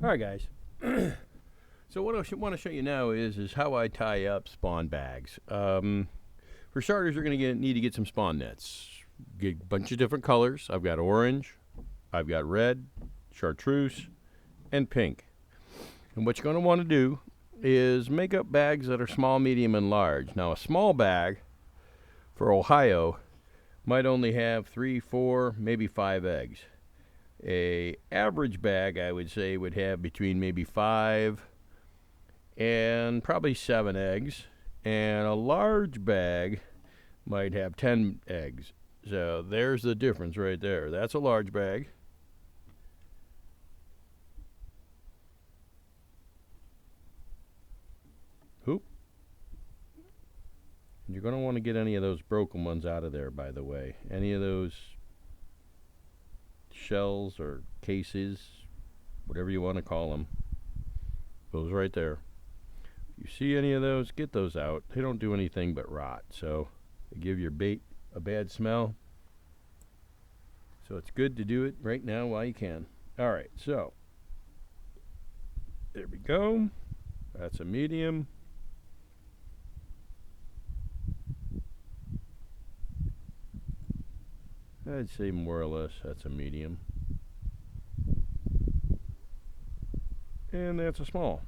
All right, guys. So what I want to show you now is how I tie up spawn bags. For starters, you're going to need to get some spawn nets. Get a bunch of different colors. I've got orange, I've got red, chartreuse, and pink. And what you're going to want to do is make up bags that are small, medium, and large. Now, a small bag for Ohio might only have 3, 4, maybe 5 eggs. A average bag, I would say, would have between maybe 5 and probably 7 eggs, and a large bag might have 10 eggs. So there's the difference right there. That's a large bag. Oop. You're going to want to get any of those broken ones out of there, by the way. Any of those shells or cases, whatever you want to call them. Those right there. If you see any of those, get those out. They don't do anything but rot, so they give your bait a bad smell. So it's good to do it right now while you can. All right, so there we go. That's a medium. I'd say more or less that's a medium. And that's a small.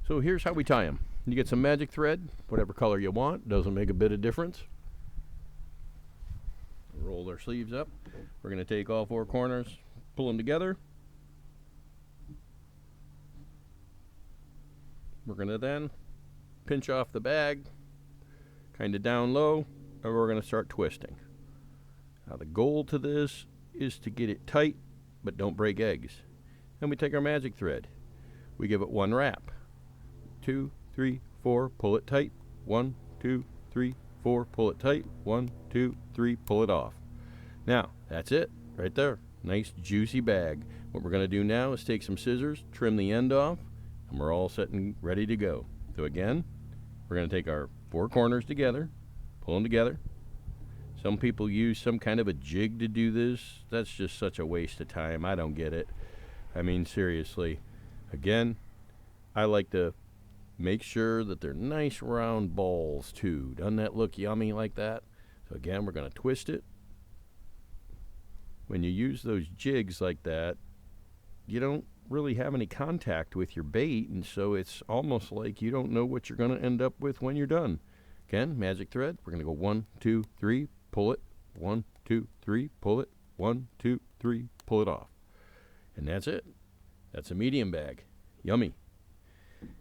So here's how we tie them. You get some magic thread, whatever color you want. Doesn't make a bit of difference. Roll our sleeves up. We're going to take all 4 corners, pull them together. We're going to then pinch off the bag, kind of down low, and we're going to start twisting. Now the goal to this is to get it tight, but don't break eggs. Then we take our magic thread. We give it 1 wrap. 2, 3, 4, pull it tight. 1, 2, 3, 4, pull it tight. 1, 2, 3, pull it off. Now, that's it, right there. Nice juicy bag. What we're going to do now is take some scissors, trim the end off, and we're all set and ready to go. So again, we're going to take our 4 corners together, pull them together. Some people use some kind of a jig to do this. That's just such a waste of time. I don't get it. I mean, seriously. Again, I like to make sure that they're nice round balls too. Doesn't that look yummy like that? So again, we're going to twist it. When you use those jigs like that, you don't really have any contact with your bait, and so it's almost like you don't know what you're going to end up with when you're done. Again, magic thread. We're going to go 1, 2, 3, pull it. 1, 2, 3, pull it. 1, 2, 3, pull it off. And that's it. That's a medium bag. Yummy.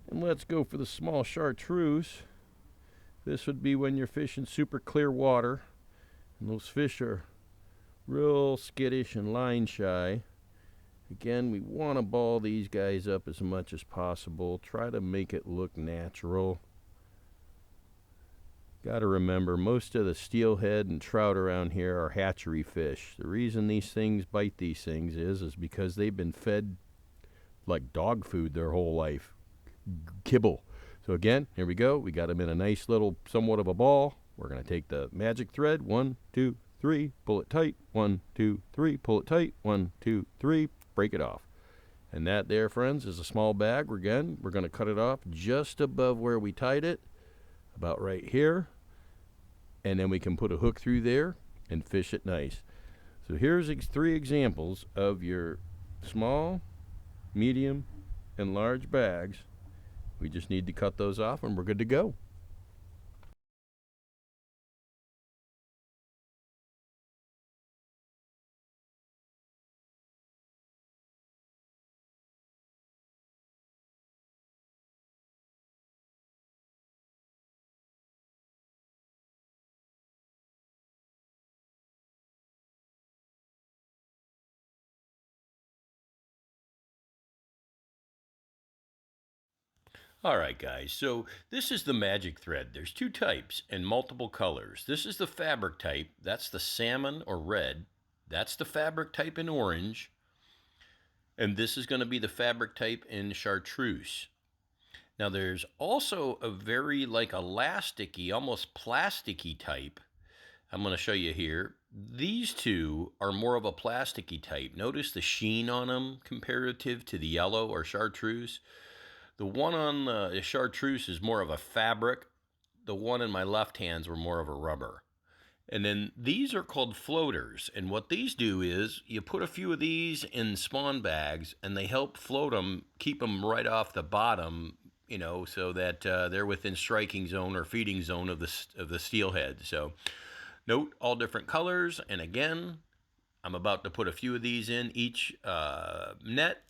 And let's go for the small chartreuse. This would be when you're fishing super clear water, and those fish are real skittish and line shy. Again, we want to ball these guys up as much as possible. Try to make it look natural. Got to remember, most of the steelhead and trout around here are hatchery fish. The reason these things bite these things is because they've been fed like dog food their whole life. Kibble. So again, here we go. We got them in a nice little, somewhat of a ball. We're going to take the magic thread. 1, 2, 3, pull it tight. 1, 2, 3, pull it tight. 1, 2, 3, break it off. And that there, friends, is a small bag. Again, we're going to cut it off just above where we tied it, about right here. And then we can put a hook through there and fish it nice. So here's 3 examples of your small, medium, and large bags. We just need to cut those off and we're good to go. All right, guys, so this is the magic thread. There's 2 types and multiple colors. This is the fabric type. That's the salmon or red. That's the fabric type in orange. And this is going to be the fabric type in chartreuse. Now, there's also a very like elasticy, almost plasticky type. I'm going to show you here. These two are more of a plasticky type. Notice the sheen on them comparative to the yellow or chartreuse. The one on the chartreuse is more of a fabric. The one in my left hands were more of a rubber. And then these are called floaters. And what these do is you put a few of these in spawn bags and they help float them, keep them right off the bottom, so that they're within striking zone or feeding zone of the steelhead. So note all different colors. And again, I'm about to put a few of these in each net.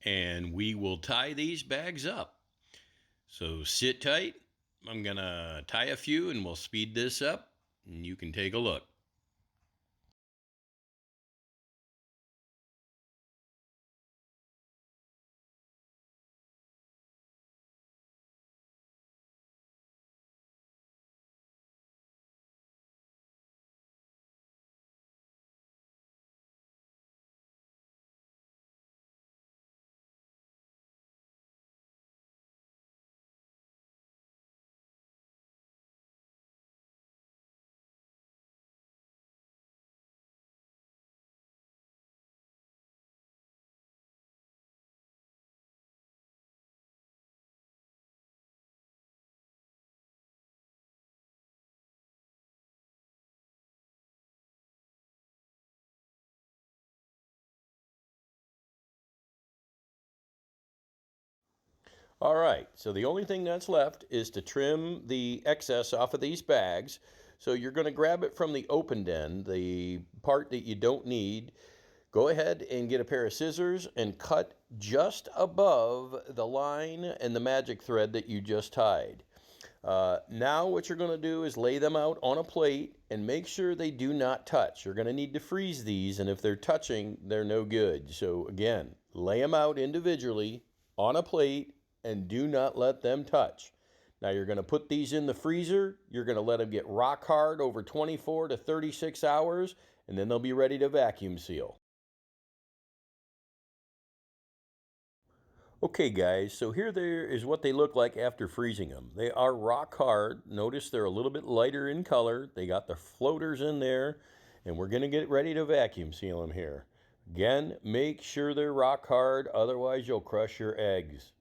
And we will tie these bags up. So sit tight. I'm going to tie a few and we'll speed this up and you can take a look. All right, so the only thing that's left is to trim the excess off of these bags. So you're going to grab it from the opened end, the part that you don't need. Go ahead and get a pair of scissors and cut just above the line and the magic thread that you just tied. Now what you're going to do is lay them out on a plate and make sure they do not touch. You're going to need to freeze these, and if they're touching, they're no good. So again, lay them out individually on a plate and do not let them touch. Now you're going to put these in the freezer. You're going to let them get rock hard over 24 to 36 hours, and then they'll be ready to vacuum seal. Okay guys, so here there is what they look like after freezing them. They are rock hard. Notice they're a little bit lighter in color. They got the floaters in there, and we're gonna get ready to vacuum seal them here. Again, make sure they're rock hard, otherwise you'll crush your eggs.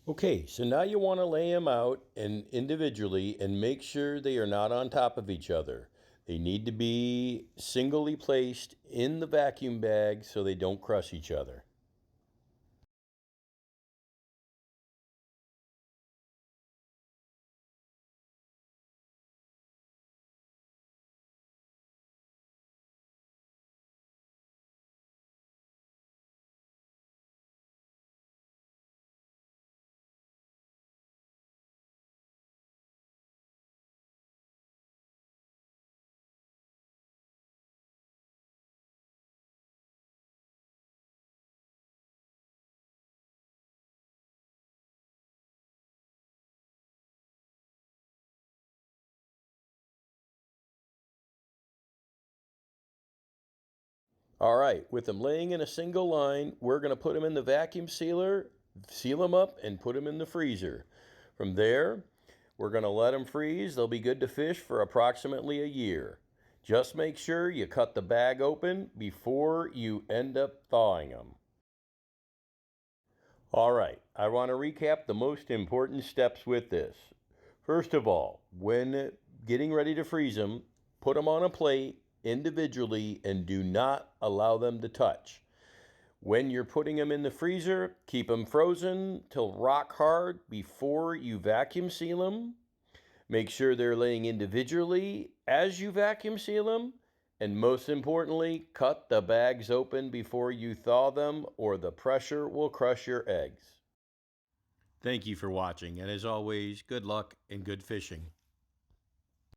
Okay, so now you want to lay them out and individually and make sure they are not on top of each other. They need to be singly placed in the vacuum bag so they don't crush each other. All right, with them laying in a single line, we're going to put them in the vacuum sealer, seal them up, and put them in the freezer. From there, we're going to let them freeze. They'll be good to fish for approximately a year. Just make sure you cut the bag open before you end up thawing them. All right, I want to recap the most important steps with this. First of all, when getting ready to freeze them, put them on a plate individually and do not allow them to touch. When you're putting them in the freezer, keep them frozen till rock hard before you vacuum seal them. Make sure they're laying individually as you vacuum seal them. And most importantly, cut the bags open before you thaw them or the pressure will crush your eggs. Thank you for watching, and as always, good luck and good fishing.